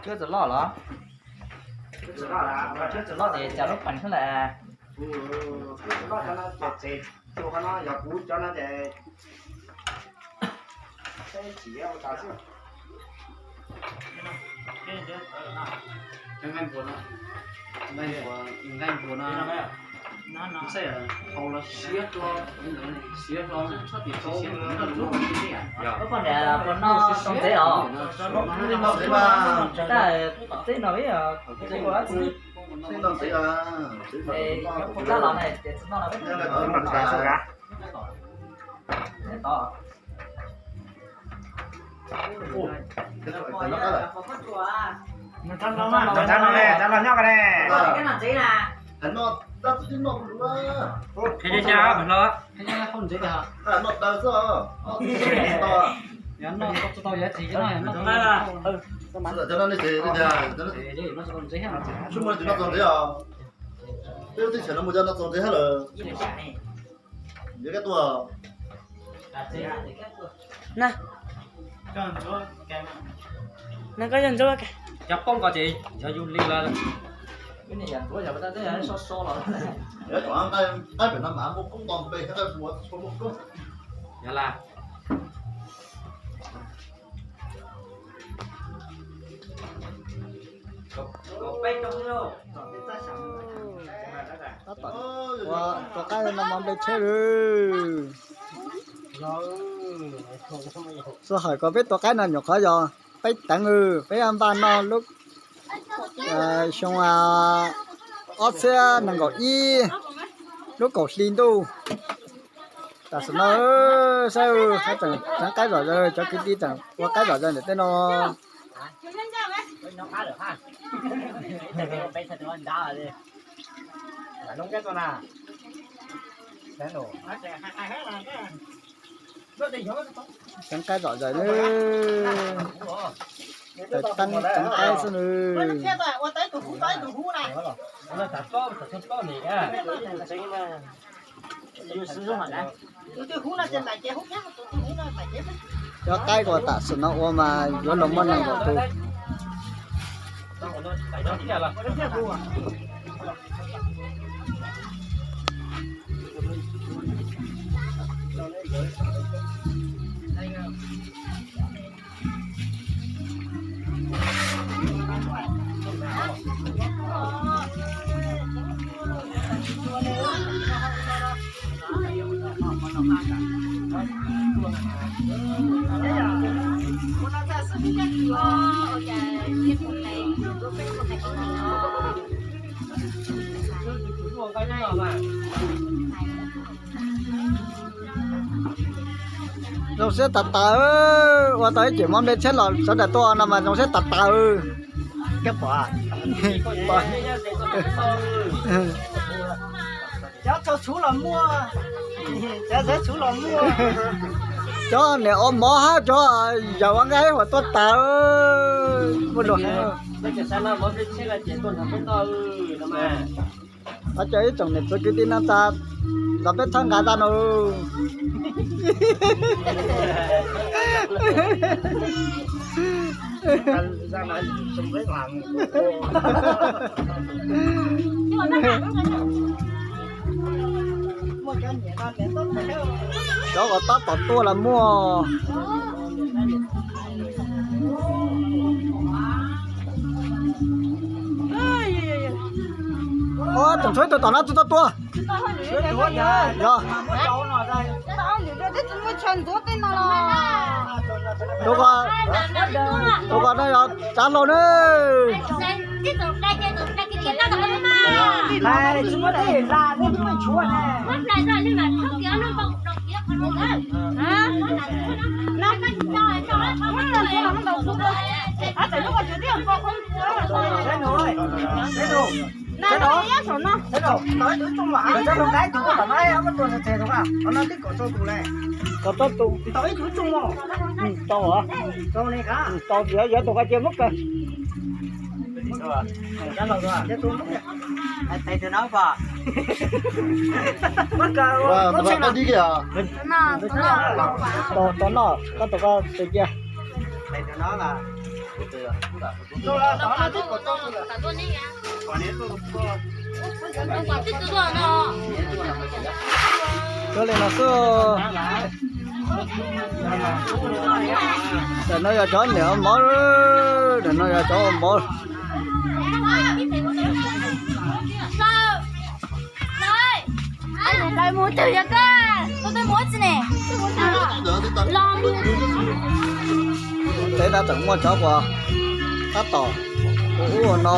chưa tự lo hả? Chưa tự lo thì chào lúc bắn thế là cho nó chạy cho nó giờ cú cho nó chạy cái chỉ là cái gì ngay buồn nó sẽ hầu là xía cho sao thì xía nó lúc có còn để còn nó không thế hả? Ta thế nói à thế quá chứ Sinh đồng sĩ à. thì không ra lọ này để nó là biết để to Chắc nó nhóc cái này. cái nào thế là Hắn nó ta chỉ nó đúng à. Thế chứ sao mình lo. thế nhưng không dễ được À nó đau sao? To. nó có to giá trị cái này nó Cho nó đi thế đi ra. Cho nó để nó còn dễ hơn chung mà nó còn thế à. Tiêu thì nó một chân nó còn thế hết rồi. Những cái tua. nè nè có dân cho cái Chắc không có gì. Cho du lịch là cái này giờ bữa giờ người ta thấy là so rồi Đấy còn tay phải nằm ám cũng toàn bề cái phù một chút. nhà là có cái nó mong để chơi rồi sao hỏi có biết có cái nào nhỏ khó rồi phải tặng phải ăn ban nó lúc xong ở xe nằm gọi y lúc cổ xin tu ta sẽ nói sao hay chẳng cái rồi cho cái đi chẳng qua cái rồi để tên nó nó phá được ha bây giờ nó đã rồi Đúng cái con nào. Thế rồi. chẳng cái rồi đấy để tăng chẳng cái sao nữa nó thật có gì á. sử dụng hẳn đấy cho cái của ta sẽ nó mà vô lòng món này của tôi Tại đó kia là nó sẽ tạt qua tới chỉ mong đến chết là sẽ để to nằm mà nó sẽ tạt Cái quả. Cho chú là mua. Cho chú là mua. cho nè ôm mỏ ha cho giờ ăn cái mà tôi tạt một đồ bây giờ sao nó mới biết là chỉ tuần thằng biết to nó mà ở chơi trong này tôi cứ tin anh ta gặp biết thằng gà ta nó Ra lại xong với làm. cho có tát tọt tua là mua ô chẳng thấy tôi tỏ nó tôi tua rồi tôi có đây rồi chán rồi đấy Này, chúng nó để ra để chúng mình chúa này. Thế rồi, nói tới chung là cho nó cái chúng nó nói nó tuần sẽ đúng không? Nó tích có cho tụ này. có tốt tụ Tới thứ chung rồi. to hả Cho này cả. to giờ tụ cái chơi mất rồi Trả lời rồi. Để tôi mất nè. Thầy từ nói vào. Mất cả. Và có đi kìa. to nó có tụ có từ kia thầy cho nó là cho nên là cứ để nó cho nhiều món để nó cho món anh lại muốn từ ra cơ tôi muốn gì nè lòng để ta từng mua cho qua ta tỏ ủa nó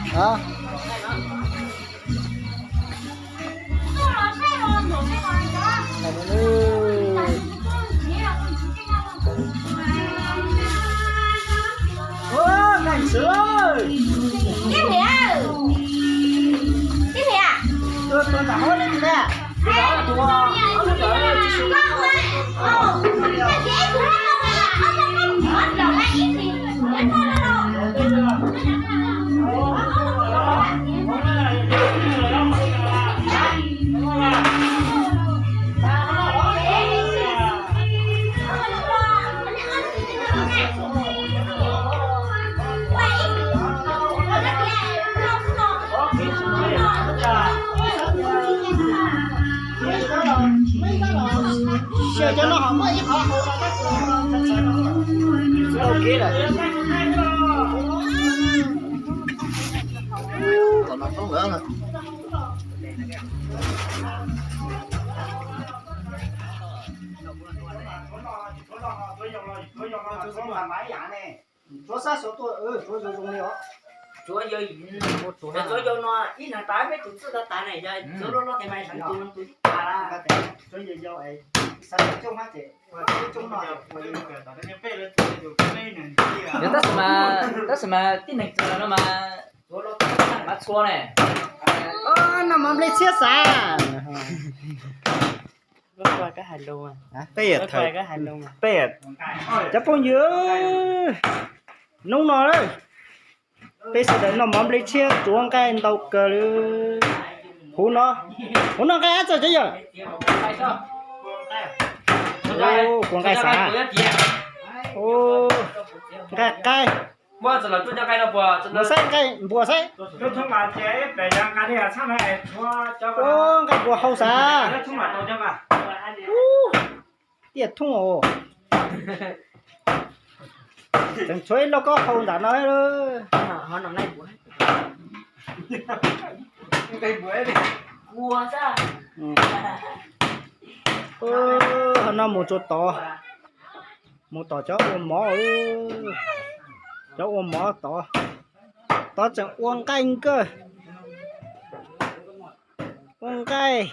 hả ô cảnh sữa cái gì à tôi đã hỏi lên nè cái đó là tôi cho nó không có họ ok rồi còn nó không nữa nè chúa sát số tôi chúa dùng liệu chúa vô nó ít là tái với tụi sư ta này ra chúa nó thì mày sẵn tụi cái tiền chúa gì do ấy sao chung hết chị chung nói nếu ta mà tin này nó mà chúa nó bắt xua này nằm ở đây chia xa Rất qua cái hành luôn à. Tết Rất qua cái hành luôn à. Tết chắc phong dứa nung nó đấy bây giờ đấy nó mắm lấy chia chuông cái đầu cờ hú nó cái ác rồi chứ giờ ô con cái xả ô cái Mua giờ là tôi cho cái nó bùa say nó thông là chế để cho cái này sao này cho ô cái bùa hậu xả nó thông là tôi cho mà tiệt thung ồ đừng chơi nó có hậu đã nói rồi họ nằm đây cái bữa đi cua ra nó một chỗ to cho ôm mỏ cho ôm mỏ to chẳng uống canh cơ uống cay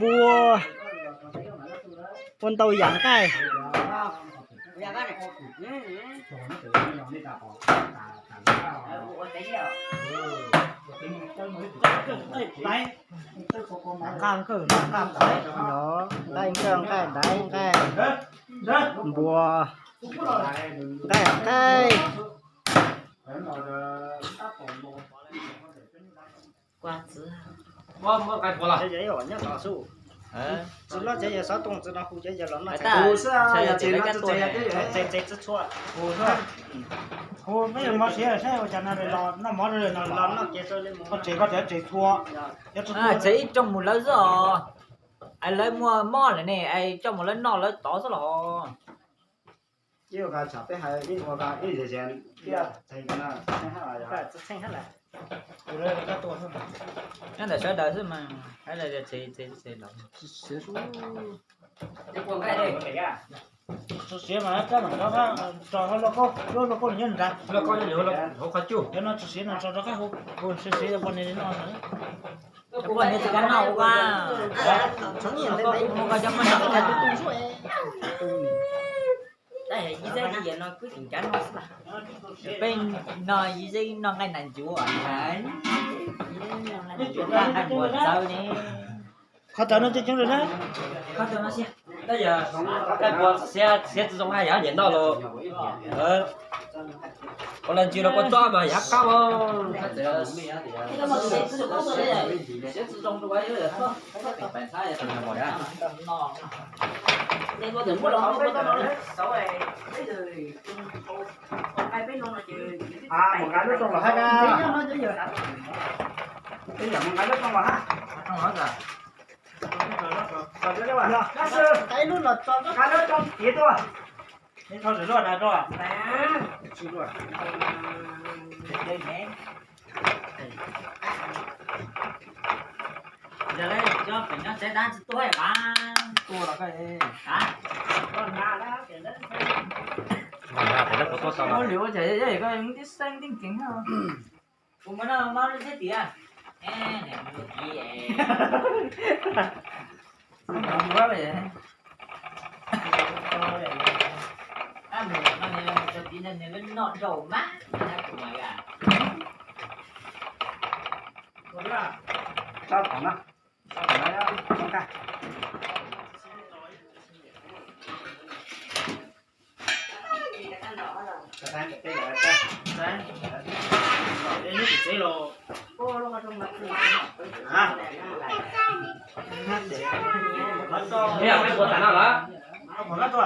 bùa con tàu giảng cay cam cơ cam đấy đó đây cam cái đấy cái bùa cái qua chứ mua cái bùa là. cái giấy rồi nhá lão sư chỉ là cái giấy sao tung chỉ là khu giấy giờ nó bù sao chỉ là cái chua ủa sao ủa mấy người mà xé sao cho nó nó mỏ rồi nó chế rồi lên nó chỉ có thể chỉ thua chỉ trong một lớn rồi ai lấy mua mò này nè ai trong một lớn nọ lớn tỏ số lọ yêu cái chả phải hay đi qua cái gì vậy kia thấy cái nào cái xanh hết lại rồi cáiตัว nó là sẽ đợi thôi mà hay là chỉ lọ Mua cái đây. số xé mà cái nó cho nó có nhân ra Nó có nhiều là không có chú. cho nó số xé nó cho nó cái hộp xé là con này nó nữa cô này thì cái nào qua chống nhìn lên đấy mua cái cho mình nó là tung xuống đây như thế gì nó cứ tình cảm nó bên nó như thế nó ngay nành chúa hả anh buồn sao nè khó thở nó chứ chúng rồi đấy khó thở nó xem Bây giờ cái bùa sẽ dùng hai giá điện đó rồi. Còn lần chưa nó có cho mà giá cao không? cái mà sẽ sử dụng cái này sẽ sử dụng cái đấy là không phải sai là thành một đó nó nên có thể mua nó cái đó sáu này bây giờ ai biết luôn là chứ một cái nước trong là hai cái cái giờ một cái nước trong là ha trong đó cả rồi các bạn cái nước là cho cái nước trong kia thôi nên thôi rồi là rồi chưa rồi đây nhé giờ đây cho phải nó sẽ đan tôi mà tôi là cái hả con nhà đó cái đất Mà phải nó có tốt nó sao liệu chạy chạy có những cái xanh tiếng kính không cũng nó thế tí à nè gì vậy không quá vậy mình nó cho tí nên nó nọn đầu mắt của mày à sao còn á sao còn đấy không cả Thế à, cái của tao nào đó? còn đó thôi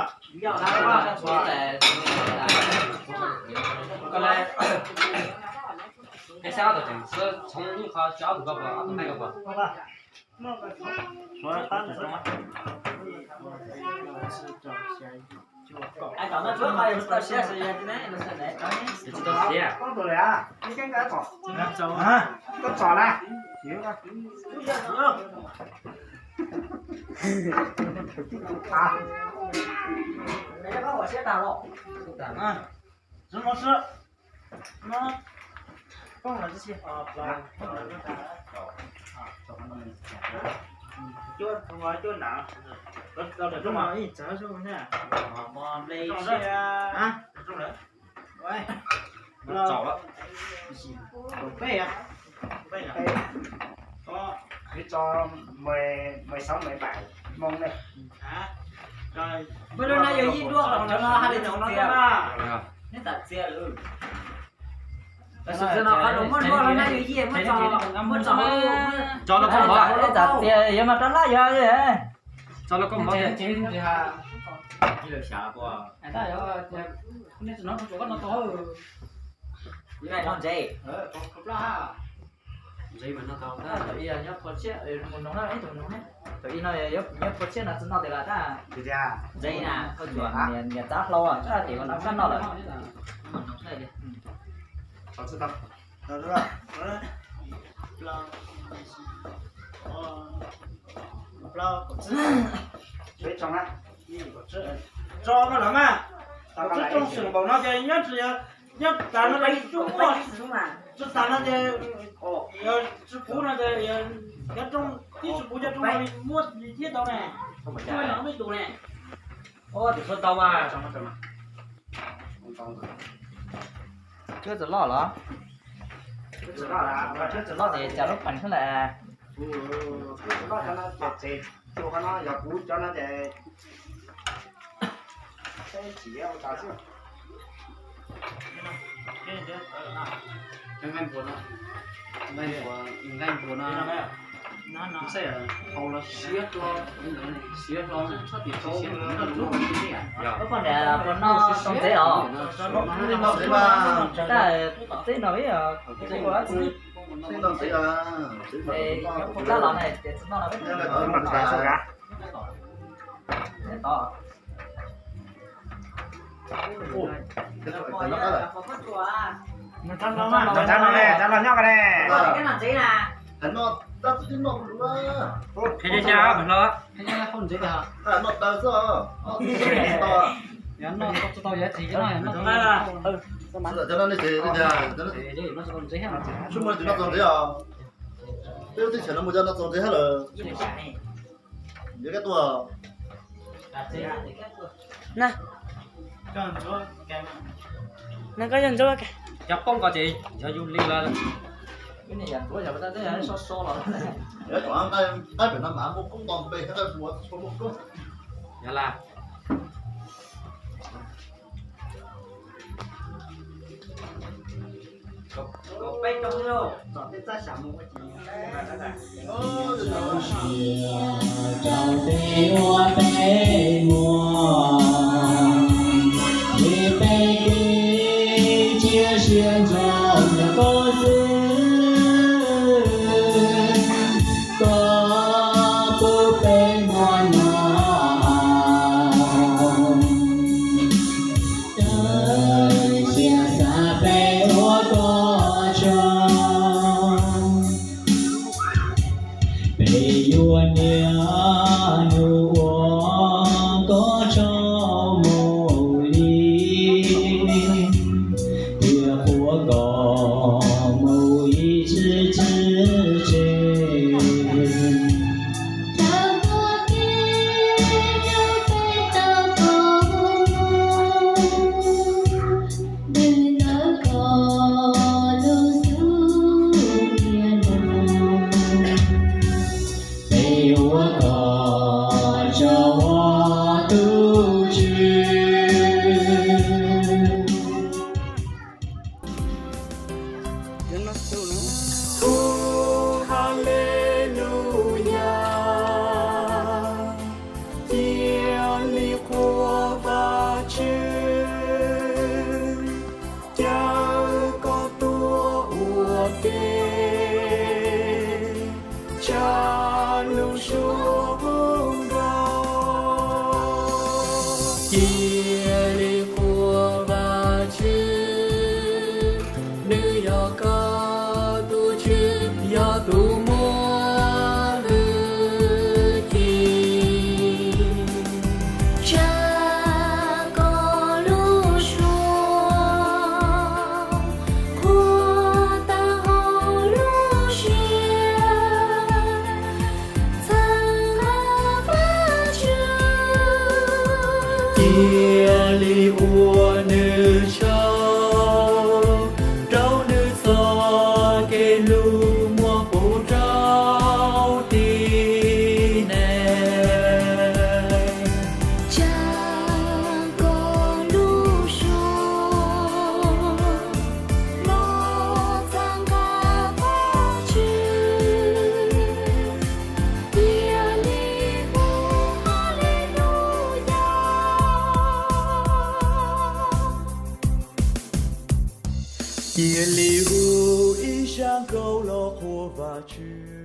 Còn lại cái sao được chẳng sơ trong những kho cháu của nó hay không ạ? ai chọn nó trước hay nó sẽ sử dụng cái nó sẽ để cho nhé Thì chúng tôi sẽ con rồi à cái cỏ con sò này đấy có sẽ tao lộ chúng nó sữa nó con là cái gì chưa không nói chưa nào đâu được mà ít cháo xuống nha Malaysia à trong đấy vậy chảo đó. bê à có cái cho 16 17 mong đây rồi bây giờ nó giờ gì đua còn nó hai đứa nó nên đặt xe luôn sự nó có đúng nó nó này gì mà Cho nó không bỏ. để đặt xe vậy mà nó giờ vậy Cho nó không bỏ tiền. thì ha như là xả qua anh ta rồi nên nó chỗ nó to như này non dày không lo Giấy mà nó to. bây giờ nhớ có chiếc một nó ấy tụi nó hết tụi nó nhớ có chiếc là nó thì là ta thì ra dây nè thôi chuyện nhà tát lâu à chắc thì còn nó cắt nó rồi còn sự tập rồi lo để trong á cho nó lắm à tao cứ trong sườn bầu nó chơi nhất ta nó lấy chung mà chứ ta nó chơi sư phụ nó chơi cái trong cái sư phụ cho chúng mày mua gì thiết đâu nè không phải chơi nó mới đủ nè Ô thì phân tao mà. chưa tự lo hả chưa tự lo thì chả lúc mạnh thế là nó cho nó chè cho nó giọt cú cho nó chè cái chỉ em cả chứ Ngay của nó nó sẽ hầu nó xiết lo sao thì số nó lúc như thế à? còn để nó không thế hả ta thế nói thế quá Sinh đồng sĩ à. thì không ra lọ này để nó là biết mặt cả sao cả để to mình chăm nó mà chăm nó nè chăm nó nhóc nè cái làm gì nè Hắn nó ta chỉ nó luôn. Thế chứ sao mình lo. cái này không dễ hả Hắn nó ta sao? To. nó có to giá trị cái này nó Cho nó đi thì nhà, cho nó nó còn dễ hả chung mà nó còn thế à? Tiêu thì chỉ nó một chân nó còn thế hết rồi. Những cái tua. nè còn cho cái nè có dần cho cái Chắc không có gì. Cho du lịch là cái này giờ bữa giờ người ta thấy so so rồi Đấy, của anh tay phải nằm ám cũng còn bề hết rồi, số một chút. nhà là có bay trong đâu chọn cái ra sản một cái gì trong tê hoa tê mùa vì tê đi chia sẻ cho nhà cô dư có cô tê ngon nào đời chia xa tê hoa có cho bề vua nia nu có cho mồ ly địa của có mồ y chữ chữ trên chia ly ua nữ châu trâu nữ so kê lu mua phụ trâu tì nè cha có lu xuống lo sang ca ba chữ chia ly ua hallelujah chia ly u ý sang câu lo khô và chữ